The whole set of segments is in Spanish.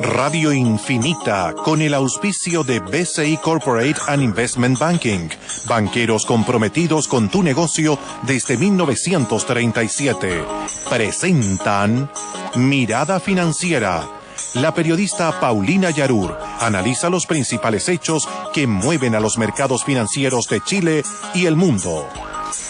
Radio Infinita, con el auspicio de BCI Corporate and Investment Banking, banqueros comprometidos con tu negocio desde 1937, presentan Mirada Financiera. La periodista Paulina Yarur analiza los principales hechos que mueven a los mercados financieros de Chile y el mundo.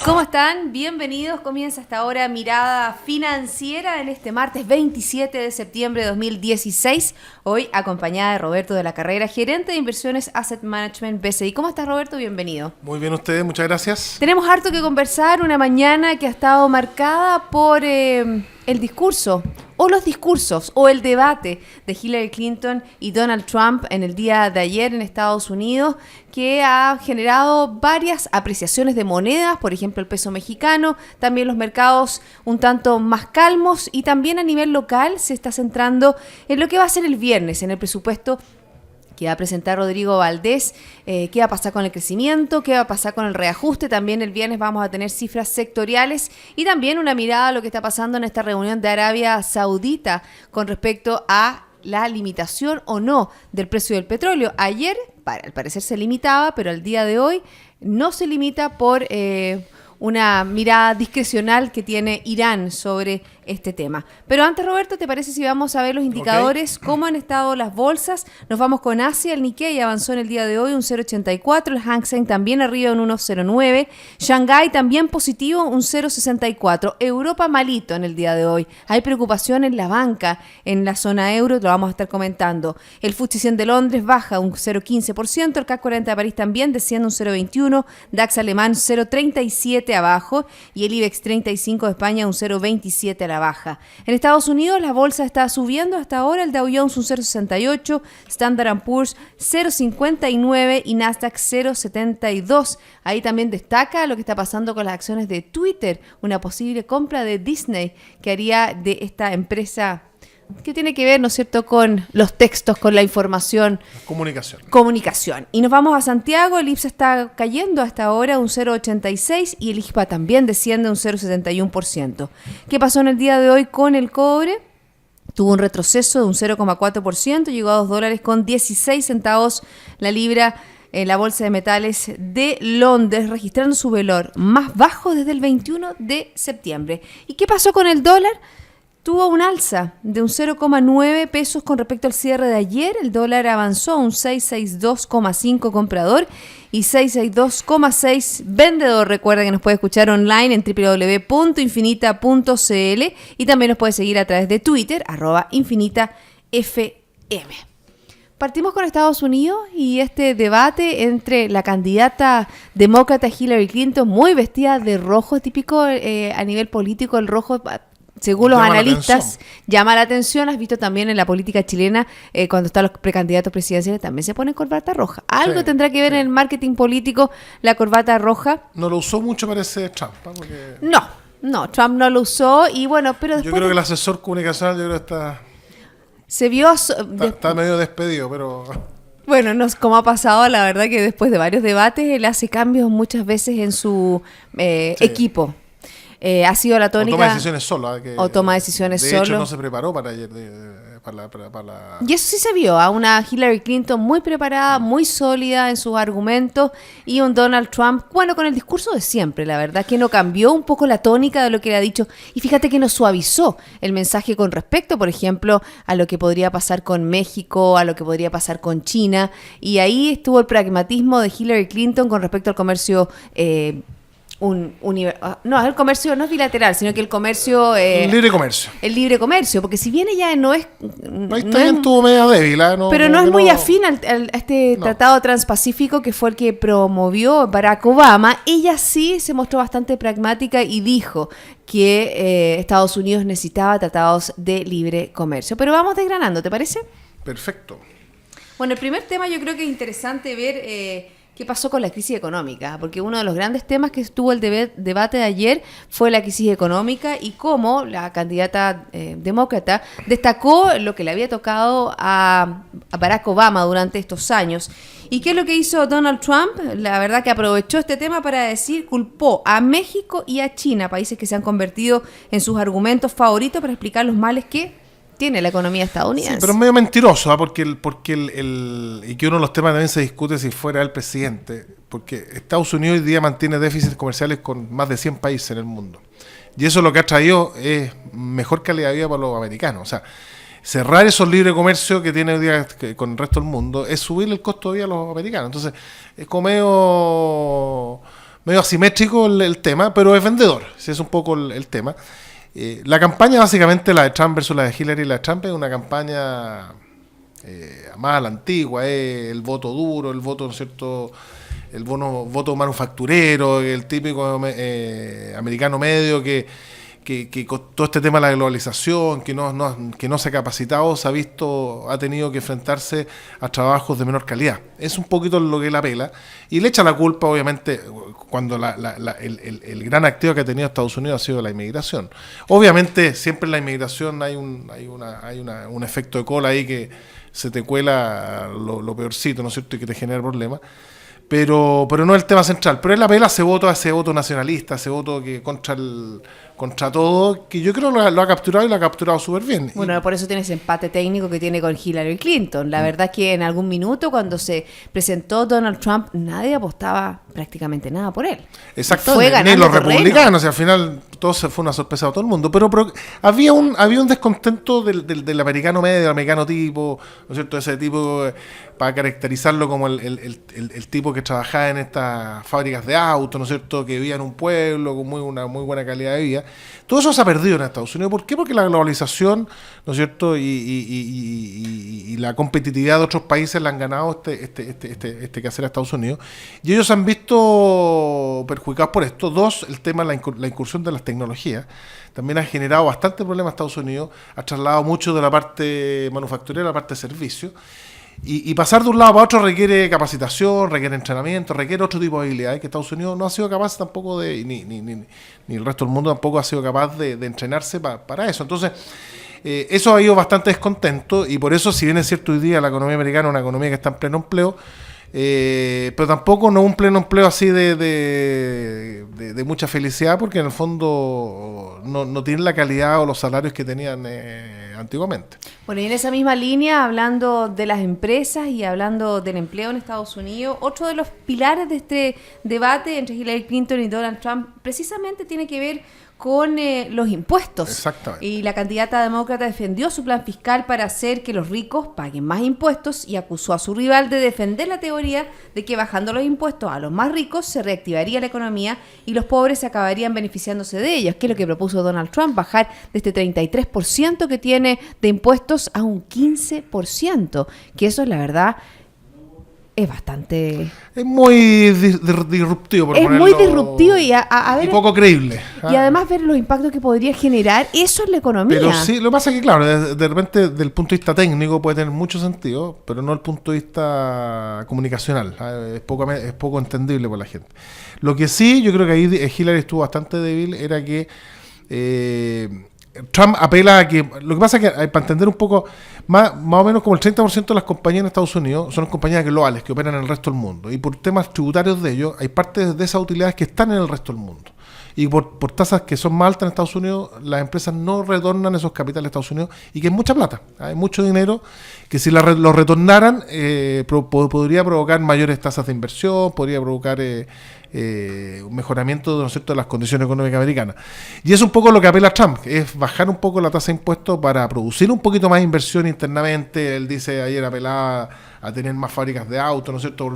¿Cómo están? Bienvenidos. Comienza hasta ahora Mirada Financiera en este martes 27 de septiembre de 2016. Hoy acompañada de Roberto de la Carrera, gerente de inversiones Asset Management BCI. ¿Cómo estás, Roberto? Bienvenido. Muy bien ustedes, muchas gracias. Tenemos harto que conversar, una mañana que ha estado marcada por el discurso o los discursos o el debate de Hillary Clinton y Donald Trump en el día de ayer en Estados Unidos, que ha generado varias apreciaciones de monedas, por ejemplo el peso mexicano, también los mercados un tanto más calmos, y también a nivel local se está centrando en lo que va a ser el viernes, en el presupuesto que va a presentar Rodrigo Valdés, qué va a pasar con el crecimiento, qué va a pasar con el reajuste. También el viernes vamos a tener cifras sectoriales y también una mirada a lo que está pasando en esta reunión de Arabia Saudita con respecto a la limitación o no del precio del petróleo. Ayer, al parecer, se limitaba, pero al día de hoy no se limita por una mirada discrecional que tiene Irán sobre este tema. Pero antes, Roberto, ¿te parece si vamos a ver los indicadores? Okay. ¿Cómo han estado las bolsas? Nos vamos con Asia. El Nikkei avanzó en el día de hoy un 0,84, el Hang Seng también arriba en 1,09, Shanghái también positivo un 0,64, Europa malito en el día de hoy. Hay preocupación en la banca, en la zona euro, lo vamos a estar comentando. El FTSE 100 de Londres baja un 0,15%, el CAC 40 de París también desciende un 0,21, DAX alemán 0,37 abajo y el IBEX 35 de España un 0,27 a la baja. En Estados Unidos la bolsa está subiendo hasta ahora, el Dow Jones un 0,68, Standard & Poor's 0,59 y Nasdaq 0,72. Ahí también destaca lo que está pasando con las acciones de Twitter, una posible compra de Disney que haría de esta empresa que tiene que ver, ¿no es cierto?, con los textos, con la información. Comunicación. Y nos vamos a Santiago, el IPSA está cayendo hasta ahora un 0,86 y el IJPA también desciende un 0,71%. ¿Qué pasó en el día de hoy con el cobre? Tuvo un retroceso de un 0,4%, llegó a $2.16 la libra en la Bolsa de Metales de Londres, registrando su valor más bajo desde el 21 de septiembre. ¿Y qué pasó con el dólar? Tuvo un alza de un 0,9 pesos con respecto al cierre de ayer. El dólar avanzó un 662,5 comprador y 662,6 vendedor. Recuerda que nos puede escuchar online en www.infinita.cl y también nos puede seguir a través de Twitter, @infinitafm. Partimos con Estados Unidos y este debate entre la candidata demócrata Hillary Clinton, muy vestida de rojo, típico a nivel político, el rojo, según los analistas, llama la atención. Has visto también en la política chilena, cuando están los precandidatos presidenciales, también se ponen corbata roja. Algo tendrá que ver en el marketing político la corbata roja. No lo usó mucho, parece Trump, ¿eh? Porque No, Trump no lo usó y bueno, pero después... Yo creo que el asesor comunicacional, está medio despedido, pero... Bueno, como ha pasado, la verdad que después de varios debates, él hace cambios muchas veces en su equipo. Ha sido la tónica. O toma decisiones solo. De hecho, no se preparó para ayer. Y eso sí se vio, a una Hillary Clinton muy preparada, muy sólida en sus argumentos, y un Donald Trump, bueno, con el discurso de siempre, la verdad, que no cambió un poco la tónica de lo que le ha dicho. Y fíjate que no suavizó el mensaje con respecto, por ejemplo, a lo que podría pasar con México, a lo que podría pasar con China. Y ahí estuvo el pragmatismo de Hillary Clinton con respecto al comercio. El comercio no es bilateral, sino que el comercio... el libre comercio. El libre comercio, porque si bien ella no es... Ahí también estuvo medio débil. Pero no es muy afín a este tratado transpacífico que fue el que promovió Barack Obama. Ella sí se mostró bastante pragmática y dijo que Estados Unidos necesitaba tratados de libre comercio. Pero vamos desgranando, ¿te parece? Perfecto. Bueno, el primer tema yo creo que es interesante ver... ¿qué pasó con la crisis económica? Porque uno de los grandes temas que estuvo el debate de ayer fue la crisis económica y cómo la candidata demócrata destacó lo que le había tocado a Barack Obama durante estos años. ¿Y qué es lo que hizo Donald Trump? La verdad que aprovechó este tema para culpó a México y a China, países que se han convertido en sus argumentos favoritos para explicar los males que tiene la economía estadounidense. Sí, pero es medio mentiroso, porque y que uno de los temas también se discute si fuera el presidente, porque Estados Unidos hoy día mantiene déficits comerciales con más de 100 países en el mundo. Y eso lo que ha traído es mejor calidad de vida para los americanos. O sea, cerrar esos libres de comercio que tiene hoy día con el resto del mundo es subir el costo de vida a los americanos. Entonces, es como medio asimétrico el tema, pero es vendedor. Ese es un poco el tema. La campaña, básicamente, la de Trump versus la de Hillary y la de Trump, es una campaña más a la antigua, el voto duro, el voto, ¿no es cierto?, el voto manufacturero, el típico americano medio que con todo este tema de la globalización, que no se ha capacitado, ha tenido que enfrentarse a trabajos de menor calidad. Es un poquito lo que él apela, y le echa la culpa, obviamente, cuando el gran activo que ha tenido Estados Unidos ha sido la inmigración. Obviamente, siempre en la inmigración hay un efecto de cola ahí que se te cuela lo peorcito, ¿no es cierto?, y que te genera problemas. Pero no es el tema central. Pero él apela a ese voto nacionalista, ese voto que contra todo, que yo creo lo ha capturado, y lo ha capturado súper bien. Bueno, por eso tiene ese empate técnico que tiene con Hillary Clinton. La verdad es que en algún minuto, cuando se presentó Donald Trump, nadie apostaba prácticamente nada por él. Exactamente, ni los republicanos, y al final todo se fue una sorpresa a todo el mundo. Pero había un descontento del americano medio, del americano tipo, ¿no es cierto?, ese tipo, para caracterizarlo como el tipo que trabajaba en estas fábricas de autos, ¿no es cierto?, que vivía en un pueblo con una muy buena calidad de vida. Todo eso se ha perdido en Estados Unidos. ¿Por qué? Porque la globalización, ¿no es cierto?, y la competitividad de otros países le han ganado este quehacer a Estados Unidos, y ellos se han visto perjudicados por esto. Dos, el tema de la incursión de las tecnologías también ha generado bastante problema a Estados Unidos, ha trasladado mucho de la parte manufacturera a la parte de servicios. Y pasar de un lado para otro requiere capacitación, requiere entrenamiento, requiere otro tipo de habilidades que Estados Unidos no ha sido capaz tampoco ni el resto del mundo tampoco ha sido capaz de entrenarse para eso. Entonces, eso ha ido bastante descontento, y por eso, si bien es cierto, hoy día la economía americana es una economía que está en pleno empleo, pero tampoco no un pleno empleo así de mucha felicidad, porque en el fondo no tienen la calidad o los salarios que tenían antiguamente. Bueno, y en esa misma línea, hablando de las empresas y hablando del empleo en Estados Unidos, otro de los pilares de este debate entre Hillary Clinton y Donald Trump precisamente tiene que ver con los impuestos. Exactamente. Y la candidata demócrata defendió su plan fiscal para hacer que los ricos paguen más impuestos, y acusó a su rival de defender la teoría de que bajando los impuestos a los más ricos se reactivaría la economía y los pobres se acabarían beneficiándose de ellos, que es lo que propuso Donald Trump, bajar de este 33% que tiene de impuestos a un 15%, que eso, la verdad, es bastante... Es muy disruptivo, es muy disruptivo y a ver, y poco creíble. Y además ver los impactos que podría generar eso en la economía. Pero sí, lo que pasa es que, claro, de repente, del punto de vista técnico puede tener mucho sentido, pero no del punto de vista comunicacional. Es poco entendible por la gente. Lo que sí, yo creo que ahí Hillary estuvo bastante débil, era que Trump apela a que... Lo que pasa es que, para entender un poco, más o menos como el 30% de las compañías en Estados Unidos son compañías globales que operan en el resto del mundo. Y por temas tributarios de ellos, hay partes de esas utilidades que están en el resto del mundo. Y por tasas que son más altas en Estados Unidos, las empresas no retornan esos capitales a Estados Unidos, y que es mucha plata. Hay mucho dinero que, si lo retornaran, podría provocar mayores tasas de inversión, podría provocar un mejoramiento, ¿no es cierto?, de las condiciones económicas americanas. Y es un poco lo que apela Trump, es bajar un poco la tasa de impuestos para producir un poquito más inversión internamente. Él dice, ayer apelaba a tener más fábricas de autos, ¿no es cierto?,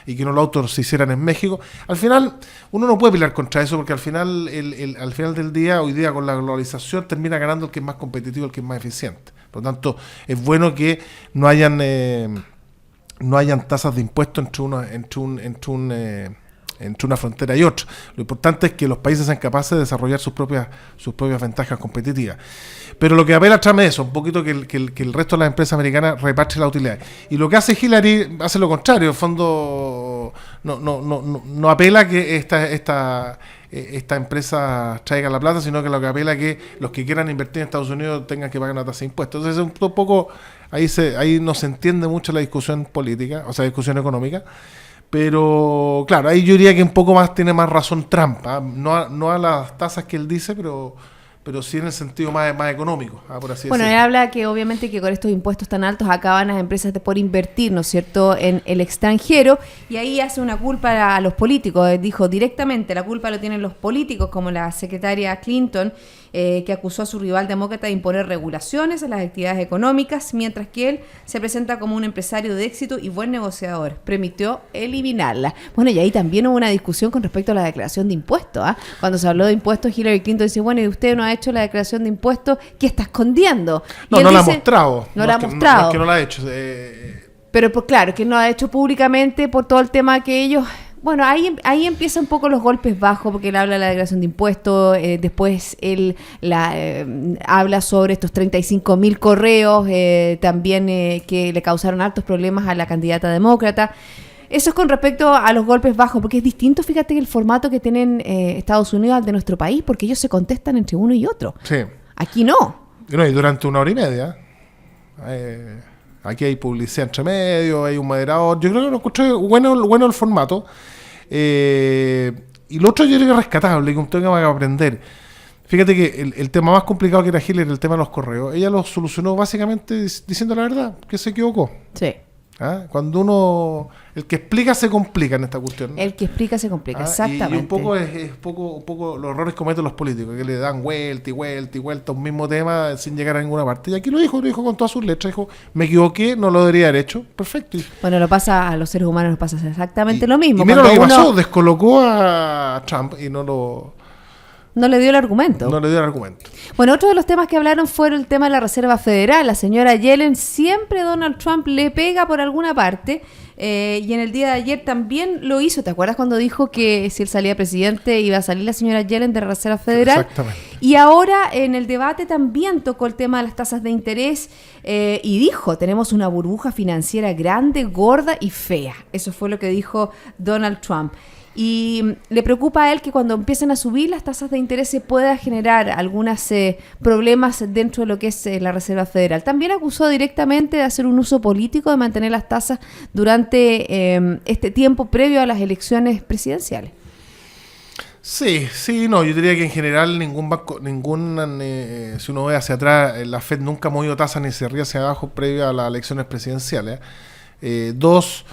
y que no los autos se hicieran en México. Al final, uno no puede pelear contra eso, porque al final del día, hoy día con la globalización, termina ganando el que es más competitivo, el que es más eficiente. Por lo tanto, es bueno que no hayan tasas de impuestos entre una frontera y otra. Lo importante es que los países sean capaces de desarrollar sus propias ventajas competitivas. Pero lo que apela Trump es eso, un poquito que el resto de las empresas americanas reparte la utilidad. Y lo que hace Hillary hace lo contrario. En el fondo no apela a que esta empresa traiga la plata, sino que lo que apela a que los que quieran invertir en Estados Unidos tengan que pagar una tasa de impuestos. Entonces, un poco ahí no se entiende mucho la discusión política, o sea, discusión económica. Pero, claro, ahí yo diría que un poco más tiene más razón Trump, ¿eh? No a las tasas que él dice, pero pero sí en el sentido más económico, por así Bueno, él decirlo. habla que obviamente que con estos impuestos tan altos acaban las empresas por invertir, ¿no es cierto?, en el extranjero, y ahí hace una culpa a los políticos. Dijo directamente, la culpa lo tienen los políticos, como la secretaria Clinton, que acusó a su rival demócrata de imponer regulaciones a las actividades económicas, mientras que él se presenta como un empresario de éxito y buen negociador. Permitió eliminarla. Bueno, y ahí también hubo una discusión con respecto a la declaración de impuestos. Cuando se habló de impuestos, Hillary Clinton dice, bueno, y usted no ha hecho la declaración de impuestos, ¿qué está escondiendo? No, Y no él la ha dice, mostrado. No la ha No mostrado. es que no la ha hecho. Pero pues claro, que no ha hecho públicamente por todo el tema que ellos... Bueno, ahí empieza un poco los golpes bajos, porque él habla de la declaración de impuestos, después él habla sobre estos 35.000 correos, también que le causaron altos problemas a la candidata demócrata. Eso es con respecto a los golpes bajos, porque es distinto, fíjate, el formato que tienen Estados Unidos al de nuestro país, porque ellos se contestan entre uno y otro. Sí. Aquí no. Y durante 1 hora y media. Aquí hay publicidad entre medio, hay un moderador. Yo creo que lo escuché bueno el formato. Y lo otro yo creo que es rescatable, que un tema que aprender. Fíjate que el tema más complicado que era Hillary, el tema de los correos, ella lo solucionó básicamente diciendo la verdad, que se equivocó. Sí. Cuando el que explica se complica en esta cuestión. El que explica se complica, exactamente. Y un poco es un poco los errores que cometen los políticos, que le dan vuelta y vuelta y vuelta a un mismo tema sin llegar a ninguna parte. Y aquí lo dijo con todas sus letras, dijo, me equivoqué, no lo debería haber hecho, perfecto. Bueno, a los seres humanos nos pasa exactamente lo mismo. Y mira lo que pasó, descolocó a Trump y no le dio el argumento. Bueno, otro de los temas que hablaron fue el tema de la Reserva Federal. La señora Yellen, siempre Donald Trump le pega por alguna parte, y en el día de ayer también lo hizo. ¿Te acuerdas cuando dijo que si él salía presidente iba a salir la señora Yellen de la Reserva Federal? Exactamente. Y ahora en el debate también tocó el tema de las tasas de interés, y dijo, tenemos una burbuja financiera grande, gorda y fea. Eso fue lo que dijo Donald Trump. Y le preocupa a él que cuando empiecen a subir las tasas de interés se pueda generar algunos problemas dentro de lo que es la Reserva Federal. También acusó directamente de hacer un uso político de mantener las tasas durante este tiempo previo a las elecciones presidenciales. Sí, no, yo diría que en general ningún banco, si uno ve hacia atrás, la Fed nunca ha movido tasas ni se ríe hacia abajo previo a las elecciones presidenciales. Dos,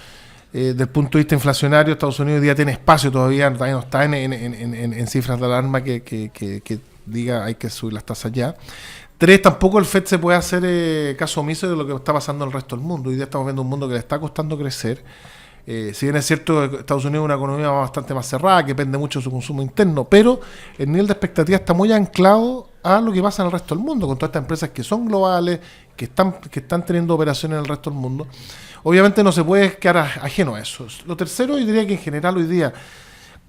del punto de vista inflacionario, Estados Unidos hoy día tiene espacio todavía no está en cifras de alarma que diga hay que subir las tasas ya. Tres, tampoco el FED se puede hacer caso omiso de lo que está pasando en el resto del mundo. Hoy día estamos viendo un mundo que le está costando crecer. Si bien es cierto que Estados Unidos es una economía bastante más cerrada, que depende mucho de su consumo interno, pero el nivel de expectativa está muy anclado a lo que pasa en el resto del mundo, con todas estas empresas que son globales, que están teniendo operaciones en el resto del mundo. Obviamente no se puede quedar ajeno a eso. Lo tercero, yo diría que en general hoy día,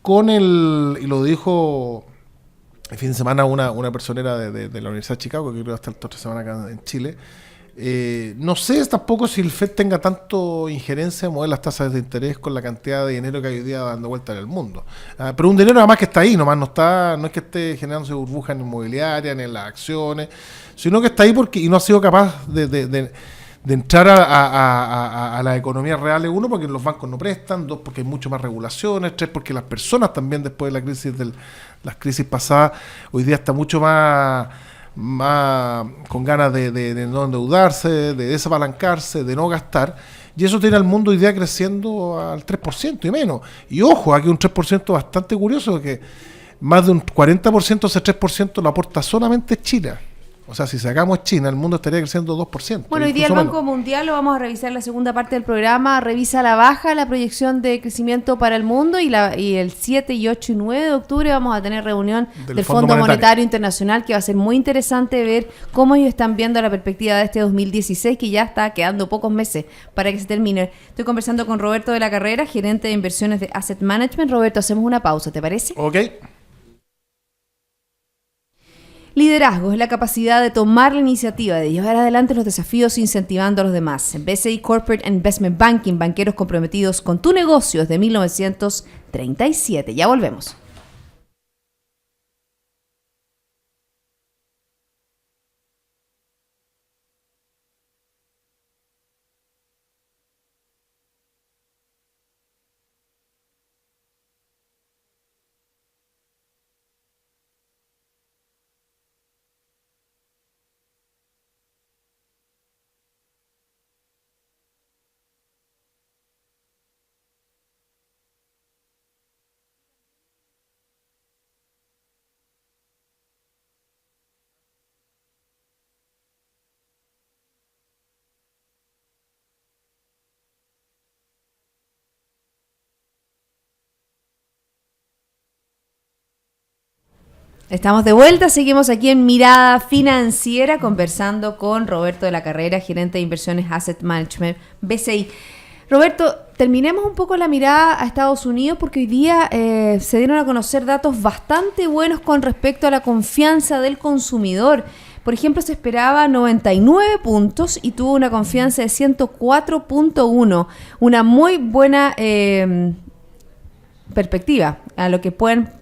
y lo dijo el fin de semana una personera de la Universidad de Chicago, que creo que hasta esta otra semana acá en Chile, no sé tampoco si el FED tenga tanto injerencia en mover las tasas de interés con la cantidad de dinero que hay hoy día dando vuelta en el mundo. Pero un dinero además que está ahí, no es que esté generándose burbujas en inmobiliaria, ni en las acciones, sino que está ahí y no ha sido capaz de entrar a la economía real, uno, porque los bancos no prestan, dos, porque hay mucho más regulaciones, tres, porque las personas también después de las crisis pasadas, hoy día está mucho más con ganas de no endeudarse, de desapalancarse, de no gastar, y eso tiene al mundo hoy día creciendo al 3% y menos. Y ojo, aquí un 3% bastante curioso, que más de un 40% de ese 3% lo aporta solamente China. O sea, si sacamos China, el mundo estaría creciendo 2%. Bueno, hoy día el Banco Mundial, lo vamos a revisar en la segunda parte del programa, revisa la baja, la proyección de crecimiento para el mundo, y el 7, y 8 y 9 de octubre vamos a tener reunión del Fondo Monetario Internacional, que va a ser muy interesante ver cómo ellos están viendo la perspectiva de este 2016, que ya está quedando pocos meses para que se termine. Estoy conversando con Roberto de la Carrera, gerente de inversiones de Asset Management. Roberto, hacemos una pausa, ¿te parece? Ok. Liderazgo es la capacidad de tomar la iniciativa, de llevar adelante los desafíos incentivando a los demás. En BCI Corporate Investment Banking, banqueros comprometidos con tu negocio desde 1937. Ya volvemos. Estamos de vuelta, seguimos aquí en Mirada Financiera conversando con Roberto de la Carrera, gerente de inversiones Asset Management, BCI. Roberto, terminemos un poco la mirada a Estados Unidos porque hoy día se dieron a conocer datos bastante buenos con respecto a la confianza del consumidor. Por ejemplo, se esperaba 99 puntos y tuvo una confianza de 104.1, una muy buena perspectiva a lo que pueden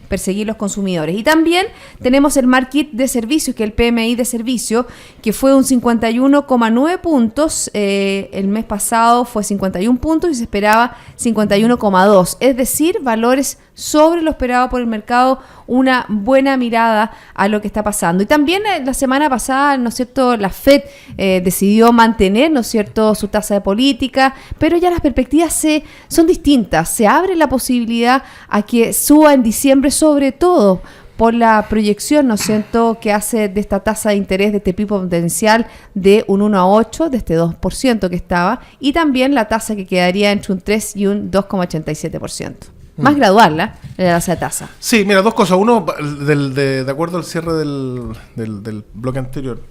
perseguir los consumidores. Y también tenemos el Market de servicios, que es el PMI de servicio, que fue un 51,9 puntos. El mes pasado fue 51 puntos y se esperaba 51,2. Es decir, valores sobre lo esperado por el mercado, una buena mirada a lo que está pasando. Y también la semana pasada, ¿no es cierto?, la Fed decidió mantener, ¿no es cierto?, su tasa de política, pero ya las perspectivas son distintas. Se abre la posibilidad a que suba en diciembre, sobre todo por la proyección, ¿no es cierto?, que hace de esta tasa de interés, de este pico potencial de un 1 a 8, de este 2% que estaba, y también la tasa que quedaría entre un 3 y un 2,87%. Más gradual, la tasa. Sí, mira, dos cosas. Uno, de acuerdo al cierre del bloque anterior,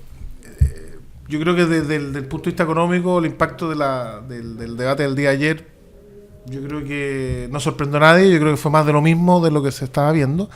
yo creo que desde el punto de vista económico, el impacto del debate del día de ayer, yo creo que no sorprendió a nadie. Yo creo que fue más de lo mismo de lo que se estaba viendo.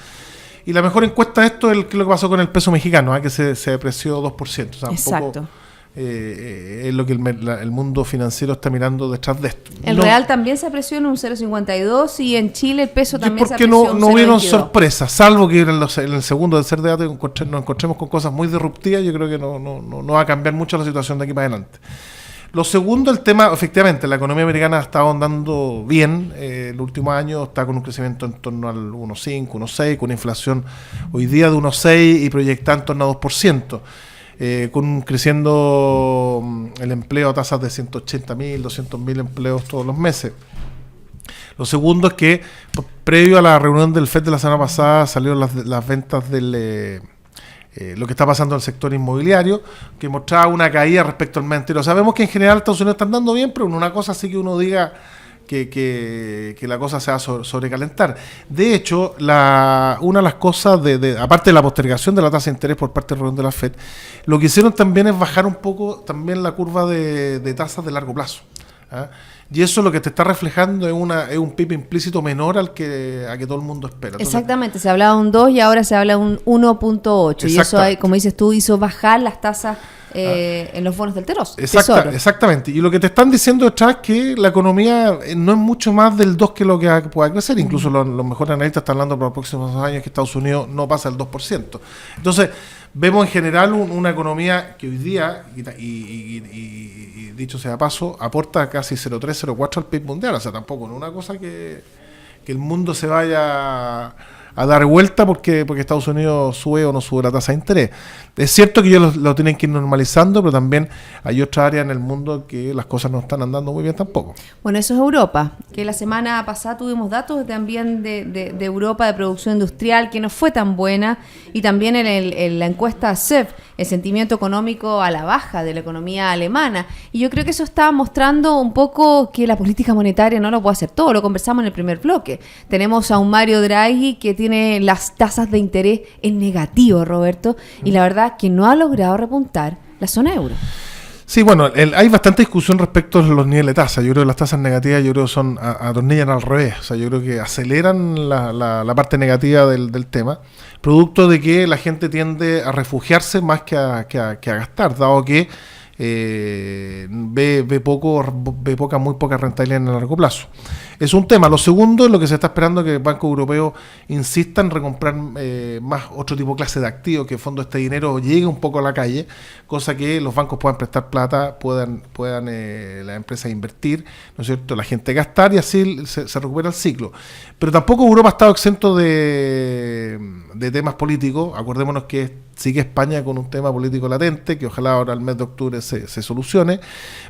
Y la mejor encuesta de esto es lo que pasó con el peso mexicano, que se depreció 2%. O sea, exacto. Un poco, es lo que el mundo financiero está mirando detrás de esto. El real también se apreció en un 0,52 y en Chile el peso también se apreció en un 0,22. Porque no hubieron sorpresas, salvo que en el segundo tercer debate nos encontremos con cosas muy disruptivas. Yo creo que no va a cambiar mucho la situación de aquí para adelante. Lo segundo, el tema, efectivamente, la economía americana ha estado andando bien el último año, está con un crecimiento en torno al 1,5, 1,6, con una inflación hoy día de 1,6 y proyectada en torno a 2%. Creciendo el empleo a tasas de 180.000, 200.000 empleos todos los meses. Lo segundo es que, previo a la reunión del FED de la semana pasada, salieron las ventas del lo que está pasando en el sector inmobiliario, que mostraba una caída respecto al mes anterior. Sabemos que en general Estados Unidos está andando bien, pero en una cosa sí que uno diga que la cosa se va a sobrecalentar. De hecho, una de las cosas, aparte de la postergación de la tasa de interés por parte del reunión de la FED, lo que hicieron también es bajar un poco también la curva de tasas de largo plazo. Y eso lo que te está reflejando es un PIB implícito menor a que todo el mundo espera. Entonces, exactamente, se hablaba de un 2 y ahora se habla de un 1.8. Y eso, como dices tú, hizo bajar las tasas en los bonos del Tesoro. Exactamente. Y lo que te están diciendo detrás es que la economía no es mucho más del 2 que lo que pueda crecer. Incluso los mejores analistas están hablando para los próximos años que Estados Unidos no pasa el 2%. Entonces, vemos en general una economía que hoy día, y dicho sea paso, aporta casi 0,3, 0,4 al PIB mundial. O sea, tampoco no es una cosa que el mundo se vaya a dar vuelta porque Estados Unidos sube o no sube la tasa de interés. Es cierto que ellos lo tienen que ir normalizando, pero también hay otras áreas en el mundo que las cosas no están andando muy bien tampoco. Bueno, eso es Europa, que la semana pasada tuvimos datos también de Europa de producción industrial que no fue tan buena, y también en la encuesta CEF, el sentimiento económico a la baja de la economía alemana. Y yo creo que eso está mostrando un poco que la política monetaria no lo puede hacer todo. Lo conversamos en el primer bloque. Tenemos a un Mario Draghi que tiene las tasas de interés en negativo, Roberto, y la verdad que no ha logrado repuntar la zona euro. Sí, bueno, hay bastante discusión respecto a los niveles de tasa. Yo creo que las tasas negativas son atornillan al revés. O sea, yo creo que aceleran la parte negativa del tema, producto de que la gente tiende a refugiarse más que a gastar, dado que ve muy poca rentabilidad en el largo plazo. Es un tema. Lo segundo es lo que se está esperando, que el Banco Europeo insista en recomprar más otro tipo de clase de activos, que en fondo este dinero llegue un poco a la calle, cosa que los bancos puedan prestar plata, puedan las empresas invertir, ¿no es cierto?, la gente gastar, y así se recupera el ciclo. Pero tampoco Europa ha estado exento de temas políticos. Acordémonos que sigue España con un tema político latente, que ojalá ahora al mes de octubre se solucione.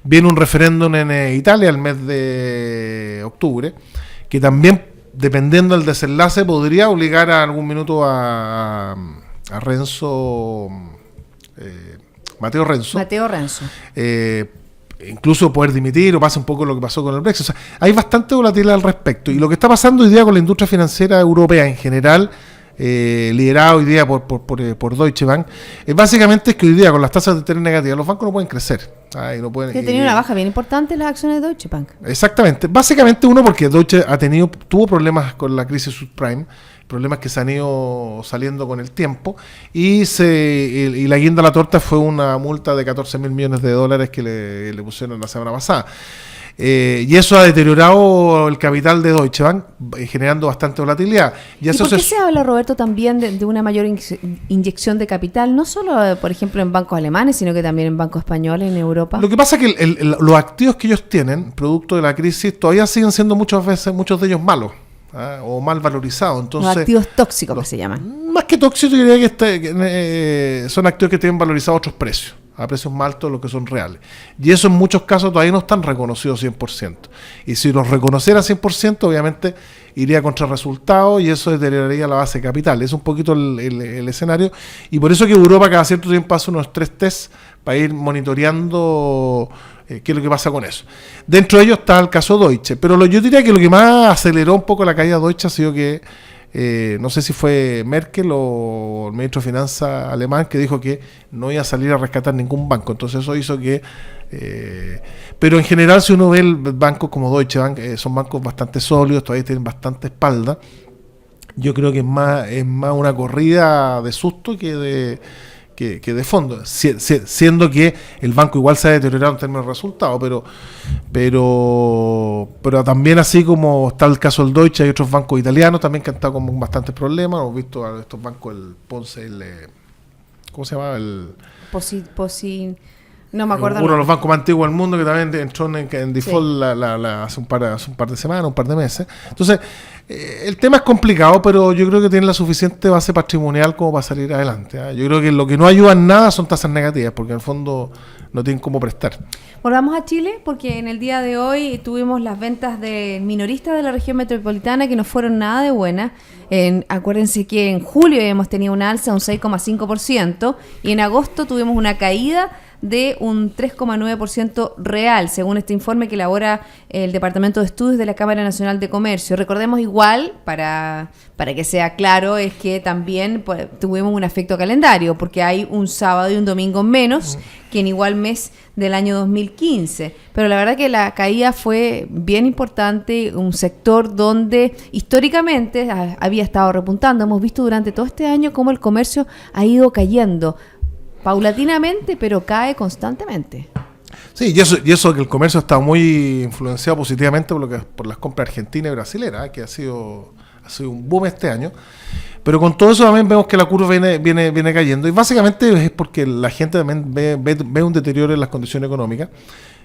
Viene un referéndum en Italia el mes de octubre, que también, dependiendo del desenlace, podría obligar a algún minuto a Matteo Renzo. Incluso poder dimitir, o pasa un poco lo que pasó con el Brexit. O sea, hay bastante volatilidad al respecto. Y lo que está pasando hoy día con la industria financiera europea en general, liderado hoy día por Deutsche Bank, básicamente es que hoy día con las tasas de interés negativas los bancos no pueden crecer. Y no pueden, que tenía una baja bien importante en las acciones de Deutsche Bank. Exactamente. Básicamente uno porque Deutsche tuvo problemas con la crisis subprime, problemas que se han ido saliendo con el tiempo, y la guinda a la torta fue una multa de $14 mil millones que le pusieron la semana pasada. Y eso ha deteriorado el capital de Deutsche Bank, generando bastante volatilidad. ¿Y por qué se habla, Roberto, también de una mayor inyección de capital, no solo, por ejemplo, en bancos alemanes, sino que también en bancos españoles en Europa? Lo que pasa es que los activos que ellos tienen, producto de la crisis, todavía siguen siendo muchos de ellos malos. O mal valorizados. Entonces, los activos tóxicos que se llaman. Más que tóxicos, yo diría que son activos que tienen valorizados otros precios, a precios más altos de lo que son reales. Y eso en muchos casos todavía no están reconocidos 100%. Y si los reconociera 100%, obviamente iría contra resultados y eso deterioraría la base de capital. Es un poquito el escenario. Y por eso que Europa cada cierto tiempo hace unos 3 tests para ir monitoreando qué es lo que pasa con eso. Dentro de ellos está el caso Deutsche, pero yo diría que lo que más aceleró un poco la caída de Deutsche ha sido que, no sé si fue Merkel o el ministro de Finanzas alemán que dijo que no iba a salir a rescatar ningún banco. Entonces eso hizo que... pero en general, si uno ve bancos como Deutsche Bank, son bancos bastante sólidos, todavía tienen bastante espalda. Yo creo que es más una corrida de susto que de fondo, siendo que el banco igual se ha deteriorado en términos de resultados, pero también, así como está el caso del Deutsche, hay otros bancos italianos también que han estado con bastantes problemas. Hemos visto a estos bancos, el Ponce, ¿cómo se llama? No me acuerdo. Uno de los bancos más antiguos del mundo que también entró en default hace un par de semanas, un par de meses. Entonces, el tema es complicado, pero yo creo que tiene la suficiente base patrimonial como para salir adelante. Yo creo que lo que no ayuda en nada son tasas negativas, porque en el fondo no tienen cómo prestar. Volvamos a Chile, porque en el día de hoy tuvimos las ventas de minoristas de la región metropolitana que no fueron nada de buenas. Acuérdense que en julio hemos tenido un alza de un 6,5% y en agosto tuvimos una caída de un 3,9% real, según este informe que elabora el Departamento de Estudios de la Cámara Nacional de Comercio. Recordemos igual, para que sea claro, es que también tuvimos un efecto calendario, porque hay un sábado y un domingo menos que en igual mes del año 2015. Pero la verdad que la caída fue bien importante, un sector donde históricamente había estado repuntando. Hemos visto durante todo este año cómo el comercio ha ido cayendo paulatinamente, pero cae constantemente. Sí, y eso que el comercio está muy influenciado positivamente por las compras argentinas y brasileras, que ha sido un boom este año. Pero con todo eso también vemos que la curva viene cayendo. Y básicamente es porque la gente también ve un deterioro en las condiciones económicas,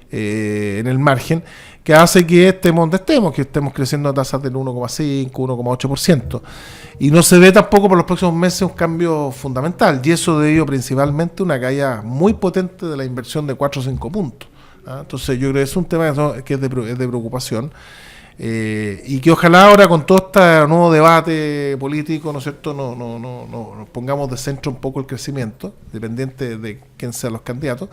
en el margen, que hace que estemos donde que estemos creciendo a tasas del 1,5, 1,8%. Y no se ve tampoco por los próximos meses un cambio fundamental. Y eso debido principalmente a una caída muy potente de la inversión de 4 o 5 puntos. Entonces yo creo que es un tema que es de preocupación. Y que ojalá ahora con todo este nuevo debate político, ¿no es cierto?, nos pongamos de centro un poco el crecimiento, dependiente de quién sean los candidatos,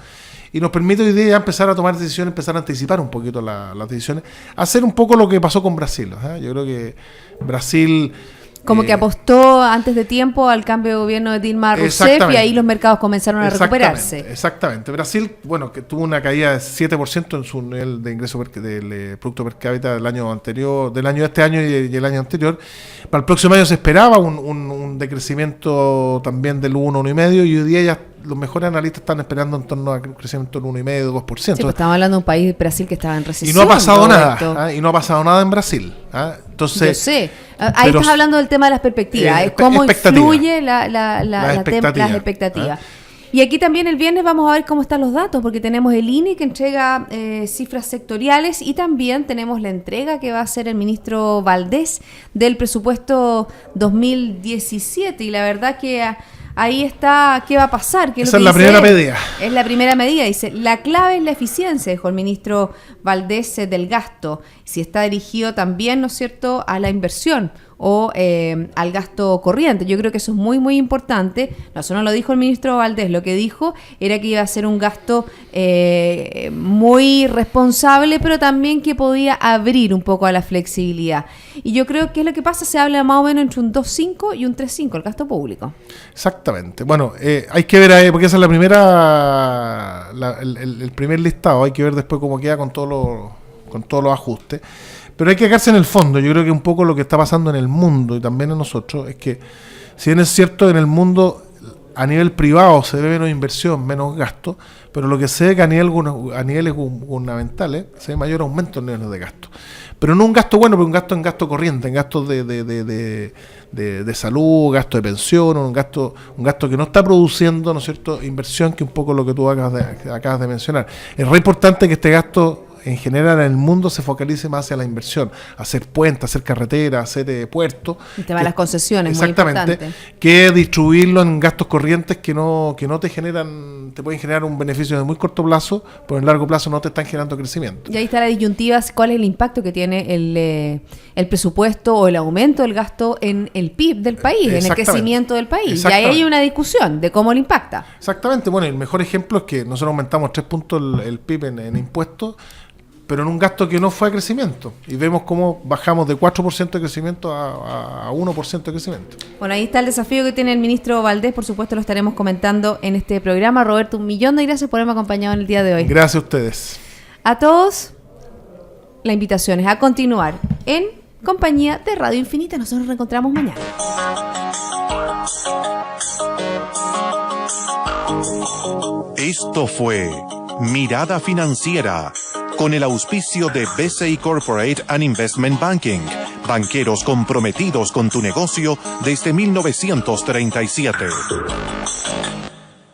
y nos permite hoy día empezar a tomar decisiones, empezar a anticipar un poquito las decisiones, hacer un poco lo que pasó con Brasil. Yo creo que Brasil... Como que apostó antes de tiempo al cambio de gobierno de Dilma Rousseff y ahí los mercados comenzaron a recuperarse. Exactamente. Brasil, que tuvo una caída de 7% en su nivel de ingreso del producto per cápita del año de este año y el año anterior. Para el próximo año se esperaba un decrecimiento también del 1,5%, y hoy día ya los mejores analistas están esperando en torno a un crecimiento del 1,5%, 2%. Sí, pues estamos hablando de un país, Brasil, que estaba en recesión. Y no ha pasado nada. Y no ha pasado nada en Brasil. Entonces, yo sé. Ahí estás hablando del tema de las perspectivas. Es cómo influye las expectativas. Y aquí también el viernes vamos a ver cómo están los datos, porque tenemos el INE que entrega cifras sectoriales, y también tenemos la entrega que va a hacer el ministro Valdés del presupuesto 2017. Y la verdad que ahí está, ¿qué va a pasar? Esa es la primera medida. Es la primera medida. Dice, la clave es la eficiencia, dijo el ministro Valdés, del gasto. Si está dirigido también, ¿no es cierto?, a la inversión. o al gasto corriente. Yo creo que eso es muy, muy importante. No, eso no lo dijo el ministro Valdés, lo que dijo era que iba a ser un gasto muy responsable, pero también que podía abrir un poco a la flexibilidad. Y yo creo que es lo que pasa, se habla más o menos entre un 2.5 y un 3.5, el gasto público. Exactamente. Bueno, hay que ver ahí, porque esa es la primera, el primer listado, hay que ver después cómo queda con todos los ajustes. Pero hay que quedarse en el fondo. Yo creo que un poco lo que está pasando en el mundo y también en nosotros es que, si bien es cierto, en el mundo a nivel privado se ve menos inversión, menos gasto, pero lo que se ve que a niveles gubernamentales se ve mayor aumento en niveles de gasto. Pero no un gasto bueno, pero un gasto en gasto corriente, en gastos de salud, gasto de pensión, un gasto que no está produciendo, ¿no es cierto?, inversión, que un poco lo que tú acabas de mencionar. Es re importante que este gasto en general en el mundo se focalice más hacia la inversión, hacer puentes, hacer carreteras, hacer puertos. Y te van las concesiones, exactamente, muy importante. Que distribuirlo en gastos corrientes que no te generan, te pueden generar un beneficio de muy corto plazo, pero en largo plazo no te están generando crecimiento. Y ahí está la disyuntiva, ¿cuál es el impacto que tiene el presupuesto o el aumento del gasto en el PIB del país, en el crecimiento del país? Y ahí hay una discusión de cómo le impacta. Exactamente, bueno, el mejor ejemplo es que nosotros aumentamos 3 puntos el PIB en impuestos, pero en un gasto que no fue a crecimiento. Y vemos cómo bajamos de 4% de crecimiento a 1% de crecimiento. Bueno, ahí está el desafío que tiene el ministro Valdés. Por supuesto, lo estaremos comentando en este programa. Roberto, 1.000.000 de gracias por haberme acompañado en el día de hoy. Gracias a ustedes. A todos, la invitación es a continuar en compañía de Radio Infinita. Nosotros nos reencontramos mañana. Esto fue Mirada Financiera, con el auspicio de BCI Corporate and Investment Banking, banqueros comprometidos con tu negocio desde 1937.